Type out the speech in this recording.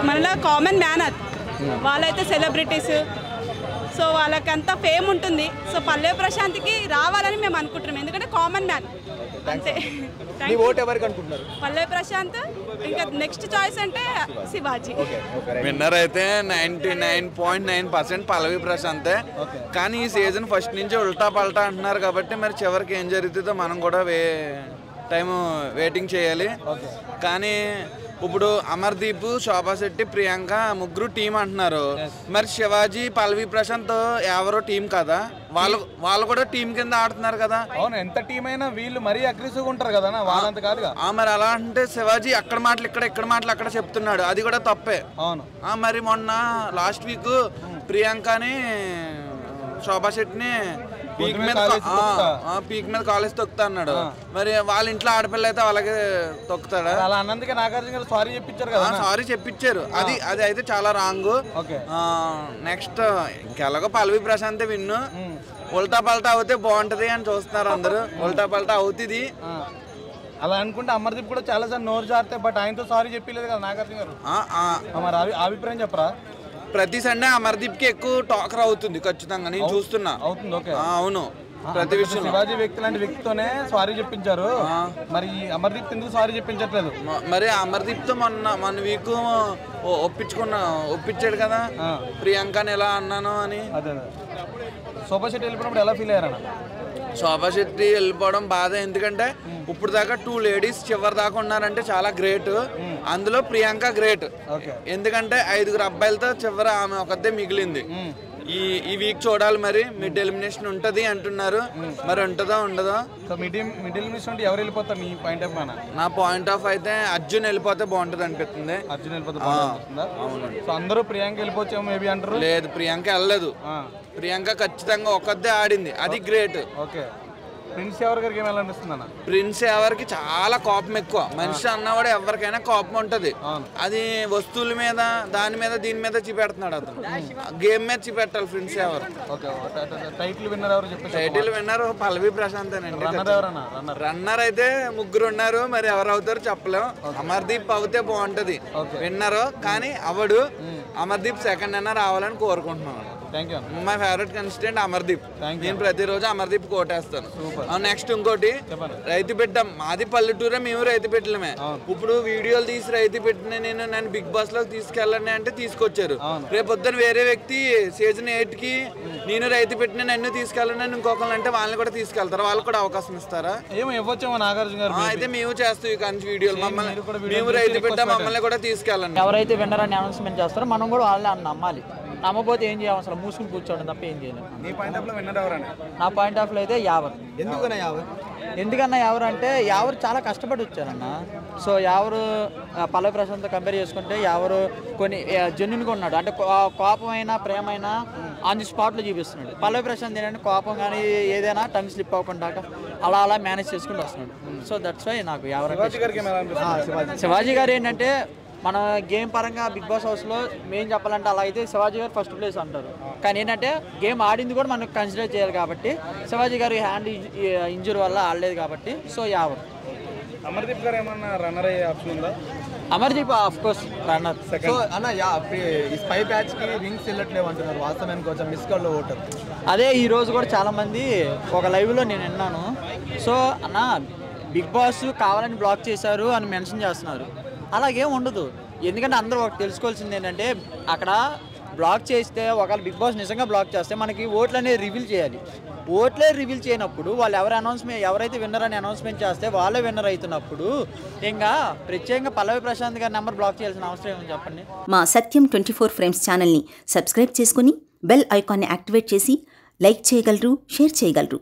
మనలో common man అది. వాళ్ళైతే సెలబ్రిటీస్, సో వాళ్ళకంతా ఫేమ్ ఉంటుంది. సో పల్లవి ప్రశాంత్కి రావాలని మేము అనుకుంటున్నాం, ఎందుకంటే కామన్ మ్యాన్ అంతే. పల్లవి ప్రశాంత్. ఇంకా నెక్స్ట్ చాయిస్ అంటే శివాజీ. విన్నర్ అయితే 99.9% పల్లవి ప్రశాంతే. కానీ ఈ సీజన్ ఫస్ట్ నుంచి ఉల్టా పల్టా అంటున్నారు కాబట్టి మరి చివరికి ఏం జరుగుతుందో మనం కూడా టైం వెయిటింగ్ చేయాలి. కానీ ఇప్పుడు అమర్దీప్, శోభా శెట్టి, ప్రియాంక ముగ్గురు టీం అంటున్నారు. మరి శివాజీ, పల్లవి ప్రశాంత్ ఎవరో టీం కదా, వాళ్ళు కూడా టీం కింద ఆడుతున్నారు కదా. అవును, ఎంత టీం అయినా వీళ్ళు మరీ అగ్రెసివ్ ఉంటారు కదా, వాళ్ళంత కాదుగా. మరి అలా అంటే శివాజీ అక్కడ మాటలు ఇక్కడ మాటలు అక్కడ చెప్తున్నాడు, అది కూడా తప్పే. అవును. మరి మొన్న లాస్ట్ వీక్ ప్రియాంకని, శోభా శెట్టిని పీక్ మీద కాలేజ్ తొక్కుతా అన్నాడు. మరి వాళ్ళ ఇంట్లో ఆడపిల్ల అయితే వాళ్ళకి తొక్కుతాడా? అలా అన్నందుకే నాగార్జున గారు సారీ చెప్పించారు కదా. సారీ చెప్పించారు, అది అయితే చాలా రాంగ్. నెక్స్ట్ ఇంకెలాగో పల్లవి ప్రశాంత్ విన్ను. ఉల్టా పల్టా అవుతే బాగుంటది అని చూస్తున్నారు అందరూ. ఉల్టా పల్టా అవుతుంది అలా అనుకుంటే అమర్దీప్ కూడా చాలా సార్ నోరు జారితే, బట్ ఆయనతో సారీ చెప్పలేదు కదా నాగార్జున గారు. మరి అభిప్రాయం చెప్పరా? ప్రతి సండే అమర్దీప్ కి ఎక్కువ టాకర్ అవుతుంది ఖచ్చితంగా, నేను చూస్తున్నా. అవును, ప్రతి విషయం. శివాజీ వ్యక్తి లాంటి వ్యక్తితోనే సారీ చెప్పించారు, మరి అమర్దీప్ ఎందుకు సారీ చెప్పించట్లేదు? మరి అమర్దీప్ తో మొన్న వీక్ ఒప్పించాడు కదా ప్రియాంకని ఎలా అన్నాను అని. అదే శోభా శెట్టి వెళ్ళిపోయినప్పుడు ఎలా ఫీల్ అయ్యారన్న? శోభా శెట్టి వెళ్ళిపోవడం బాధ, ఎందుకంటే ఇప్పుడు దాకా 2 లేడీస్ చివరి దాకా ఉన్నారంటే చాలా గ్రేట్. అందులో ప్రియాంక గ్రేట్, ఎందుకంటే 5 అబ్బాయిలతో చివరి ఆమె ఒకదే మిగిలింది. ఈ వీక్ చూడాలి, మరి మిడ్ ఎలిమినేషన్ ఉంటది అంటున్నారు, మరి ఉంటుందో ఉండదో. మిడ్ ఎలిమినేషన్ ఎవరు వెళ్ళిపోతారు నీ పాయింట్ ఆఫ్? నా పాయింట్ ఆఫ్ అయితే అర్జున్ వెళ్ళిపోతే బాగుంటది అనిపిస్తుంది. అర్జున్ వెళ్ళిపోతే బాగుంటుందా? సో అందరూ ప్రియాంక వెళ్ళిపోవచ్చేమో మేబీ అంటారు. లేదు, ప్రియాంక వెళ్ళలేదు. ప్రియాంక ఖచ్చితంగా ఒకదే ఆడింది, అది గ్రేట్. ఓకే. ప్రిన్స్ ఎవరి గారికి ఏమనిపిస్తుంది అన్న? ప్రిన్స్ ఎవరికి చాలా కోపం ఎక్కువ. మనిషి అన్నవాడు ఎవరికైనా కోపం ఉంటది. అది వస్తువుల మీద, దాని మీద, దీని మీద చూపెడుతున్నాడు అతను. గేమ్ మీద చూపెట్టాలి ప్రిన్స్ ఎవరు. టైటిల్ విన్నర్ ఎవరు చెప్పారు? టైటిల్ విన్నర్ పల్లవి ప్రశాంత్ అండి. రన్నర్ అయితే 3 ఉన్నారు, మరి ఎవరు అవుతారో చెప్పలేం. అమర్దీప్ అవుతే బాగుంటది విన్నర్, కానీ అవడు. అమర్దీప్ సెకండ్ అన్న రావాలని కోరుకుంటున్నాను. My favourite contestant Amardeep. నేను ప్రతిరోజు అమర్దీప్ కోటేస్తాను. నెక్స్ట్ ఇంకోటి, రైతు బిడ్డ మాది పల్లెటూరే, మేము రైతు బిడ్డలమే. ఇప్పుడు వీడియోలు తీసి రైతు బిడ్డని నన్ను బిగ్ బాస్ లోకి తీసుకెళ్ళండి అంటే తీసుకొచ్చారు. రేపొద్దున వేరే వ్యక్తి సీజన్ 8 కి నేను రైతు బిడ్డని నన్ను తీసుకెళ్ళండి అని ఇంకొకళ్ళు అంటే వాళ్ళని కూడా తీసుకెళ్తారు. వాళ్ళకి కూడా అవకాశం ఇస్తారా? అయితే మేము చేస్తాం ఈ కంచి వీడియోలు. మేము రైతు బిడ్డ, మమ్మల్ని కూడా తీసుకెళ్ళండి. ఎవరైతే విన్నర్ అని అనౌన్స్మెంట్ చేస్తారో మనం కూడా వాళ్ళని నమ్మాలి. నమ్మకపోతే ఏం చేయాలి? అసలు మూసుకుని కూర్చోండి తప్ప ఏం చేయలేదు. నా పాయింట్ ఆఫ్ లో అయితే యావర్. ఎందుకన్నా యావర్ అంటే యావర్ చాలా కష్టపడి వచ్చారన్న. సో యావరు పల్లవి ప్రశాంత్తో కంపేర్ చేసుకుంటే యావరు కొన్ని జెన్యున్గా ఉన్నాడు. అంటే కోపమైనా ప్రేమైనా ఆన్ ది స్పాట్లో చూపిస్తున్నాడు. పల్లవి ప్రశాంత్ ఏంటంటే కోపం కానీ ఏదైనా టంగ్ స్లిప్ అవ్వకుండా అలా మేనేజ్ చేసుకుంటూ వస్తున్నాడు. సో దట్స్ వై నాకు యావర్. శివాజీ గారు ఏంటంటే మన గేమ్ పరంగా బిగ్ బాస్ హౌస్లో మెయిన్ చెప్పాలంటే అలా అయితే శివాజీ గారు ఫస్ట్ ప్లేస్ అంటారు. కానీ ఏంటంటే గేమ్ ఆడింది కూడా మనకు కన్సిడర్ చేయాలి కాబట్టి శివాజీ గారు హ్యాండ్ ఇంజురీ వల్ల ఆడలేదు కాబట్టి సో యావర్. అమర్దీప్ గారు ఏమన్నా రన్నర్ అయ్యే ఆప్షన్ ఉందా? Amardeep of course runner. So అన్న స్పై బ్యాచ్ కి రింగ్స్ వెళ్ళట్లేవు అంటున్నారు, వాస్తవానికి కొంచెం మిస్ కాల్ లో ఓటర్. అదే ఈ రోజు కూడా చాలామంది ఒక లైవ్లో నేను విన్నాను. సో అన్న బిగ్ బాస్ కావాలని బ్లాక్ చేశారు అని మెన్షన్ చేస్తున్నారు. అలాగేం ఉండదు, ఎందుకంటే అందరూ ఒకటి తెలుసుకోవాల్సింది ఏంటంటే అక్కడ బ్లాక్ చేస్తే ఒకవేళ బిగ్ బాస్ నిజంగా బ్లాక్ చేస్తే మనకి ఓట్లు అనేది రివీల్ చేయాలి. ఓట్లే రివీల్ చేయనప్పుడు వాళ్ళు ఎవరైతే విన్నర్ అని అనౌన్స్మెంట్ చేస్తే వాళ్ళే విన్నర్ అవుతున్నప్పుడు ఇంకా ప్రత్యేకంగా పల్లవి ప్రశాంత్ గారి నెంబర్ బ్లాక్ చేయాల్సిన అవసరం ఏమని చెప్పండి. మా సత్యం 24 ఫ్రేమ్స్ ఛానల్ని సబ్స్క్రైబ్ చేసుకుని బెల్ ఐకాన్ని యాక్టివేట్ చేసి లైక్ చేయగలరు, షేర్ చేయగలరు.